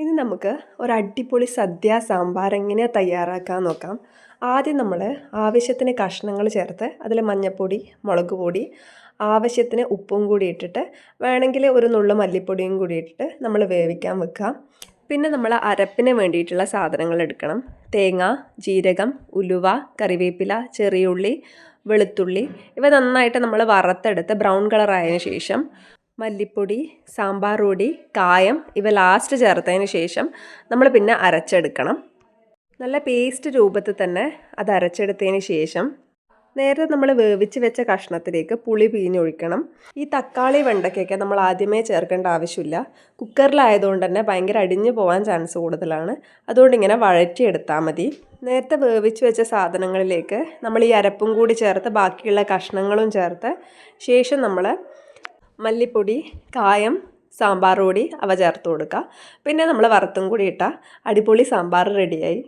ഇനി നമുക്ക് ഒരു അടിപൊളി സദ്യ സാമ്പാർ എങ്ങനെയാണ് തയ്യാറാക്കാൻ നോക്കാം. ആദ്യം നമ്മൾ ആവശ്യത്തിന് കഷ്ണങ്ങൾ ചേർത്ത് അതിൽ മഞ്ഞൾപ്പൊടി, മുളക് പൊടി, ആവശ്യത്തിന് ഉപ്പും കൂടി ഇട്ടിട്ട് വേണമെങ്കിൽ ഒരു നുള്ളു മല്ലിപ്പൊടിയും കൂടി ഇട്ടിട്ട് നമ്മൾ വേവിക്കാൻ വെക്കാം. പിന്നെ നമ്മൾ അരപ്പിന് വേണ്ടിയിട്ടുള്ള സാധനങ്ങൾ എടുക്കണം. തേങ്ങ, ജീരകം, ഉലുവ, കറിവേപ്പില, ചെറിയുള്ളി, വെളുത്തുള്ളി ഇവ നന്നായിട്ട് നമ്മൾ വറുത്തെടുത്ത് ബ്രൗൺ കളറായതിനു ശേഷം മല്ലിപ്പൊടി, സാമ്പാർ പൊടി, കായം ഇവ ലാസ്റ്റ് ചേർത്തതിന് ശേഷം നമ്മൾ പിന്നെ അരച്ചെടുക്കണം. നല്ല പേസ്റ്റ് രൂപത്തിൽ തന്നെ അത് അരച്ചെടുത്തതിന് ശേഷം നേരത്തെ നമ്മൾ വേവിച്ച് വെച്ച കഷ്ണത്തിലേക്ക് പുളി പിഴിഞ്ഞൊഴിക്കണം. ഈ തക്കാളി വെണ്ടയ്ക്കൊക്കെ നമ്മൾ ആദ്യമേ ചേർക്കേണ്ട ആവശ്യമില്ല. കുക്കറിലായതുകൊണ്ട് തന്നെ ഭയങ്കര അടിഞ്ഞു പോകാൻ ചാൻസ് കൂടുതലാണ്. അതുകൊണ്ട് ഇങ്ങനെ വഴറ്റിയെടുത്താൽ മതി. നേരത്തെ വേവിച്ച് വെച്ച സാധനങ്ങളിലേക്ക് നമ്മൾ ഈ അരപ്പും കൂടി ചേർത്ത് ബാക്കിയുള്ള കഷ്ണങ്ങളും ചേർത്ത് ശേഷം നമ്മൾ മല്ലിപ്പൊടി, കായം, സാമ്പാർ പൊടി അവ ചേർത്ത് കൊടുക്കുക. പിന്നെ നമ്മൾ വറുത്തും കൂടി ഇട്ടാൽ അടിപൊളി സാമ്പാർ റെഡിയായി.